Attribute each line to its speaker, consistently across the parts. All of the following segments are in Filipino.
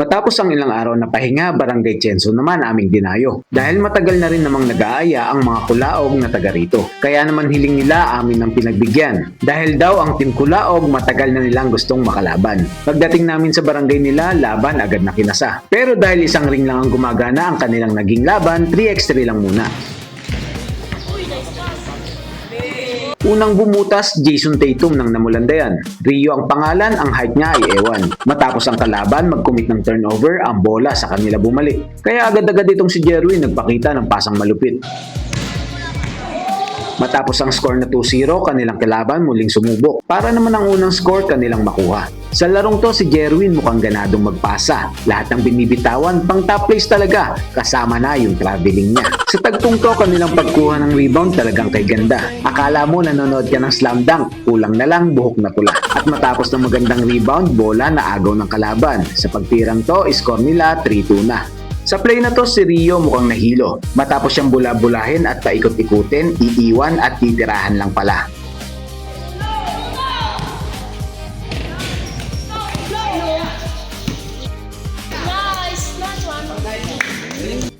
Speaker 1: Matapos ang ilang araw na pahinga, Barangay Censo naman aming dinayo. Dahil matagal na rin namang nag-aaya ang mga kulaog na taga rito. Kaya naman hiling nila amin ang pinagbigyan. Dahil daw ang Team Kulaog matagal na nilang gustong makalaban. Pagdating namin sa barangay nila, laban agad na kinasa. Pero dahil isang ring lang ang gumagana ang kanilang naging laban, 3x3 lang muna. Unang bumutas, Jason Tatum ng Namulandayan. Rio ang pangalan, ang height niya ay ewan. Matapos ang kalaban, mag-commit ng turnover, ang bola sa kanila bumalik. Kaya agad-agad itong si Jerwin nagpakita ng pasang malupit. Matapos ang score na 2-0, kanilang kalaban muling sumubok. Para naman ang unang score kanilang makuha. Sa larong to, si Jerwin mukhang ganadong magpasa. Lahat ng binibitawan, pang top place talaga. Kasama na yung traveling niya. Sa tagtong to, kanilang pagkuha ng rebound talagang kay ganda. Akala mo nanonood ka ng slam dunk, kulang na lang, buhok na pula. At matapos ng magandang rebound, bola na agaw ng kalaban. Sa pagtirang to, score nila 3-2 na. Sa play na to, si Rio mukhang nahilo. Matapos siyang bula-bulahin at paikot-ikutin, iiwan at titirahan lang pala.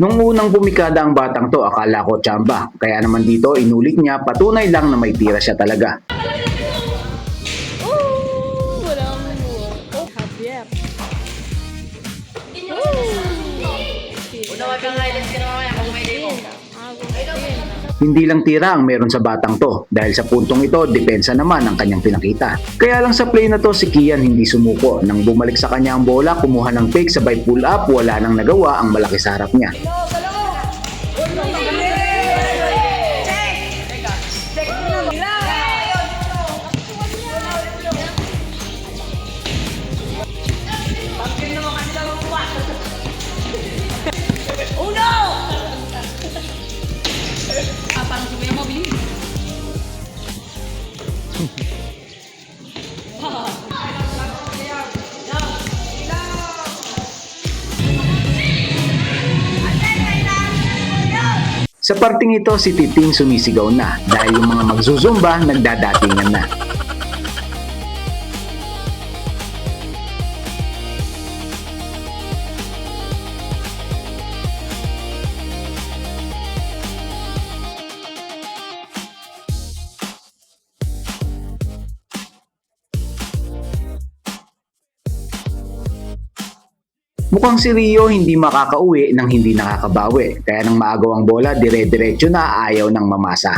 Speaker 1: Nung unang bumikada ang batang to, akala ko tsamba. Kaya naman dito, inulit niya, patunay lang na may tira siya talaga. Hindi lang tira ang meron sa batang to, dahil sa puntong ito, depensa naman ang kanyang pinakita. Kaya lang sa play na to, si Kian hindi sumuko. Nang bumalik sa kanya ang bola, kumuha ng fake, sabay pull up, wala nang nagawa ang malaki sa harap niya. Sa parting ito, si Titing sumisigaw na dahil yung mga magzuzumba nagdadatingan na. Mukhang si Rio hindi makakauwi nang hindi nakakabawi, kaya nang maagaw ang bola, dire-diretso na ayaw ng mamasa.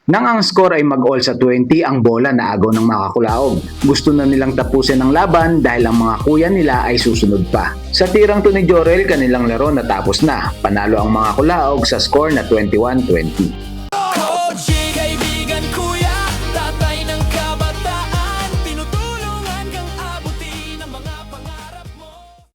Speaker 1: Nang ang score ay mag-all sa 20, ang bola naagaw ng mga Kulaog. Gusto na nilang tapusin ang laban dahil ang mga kuya nila ay susunod pa. Sa tirang to ni Jorel, kanilang laro natapos na. Panalo ang mga Kulaog sa score na 21-20.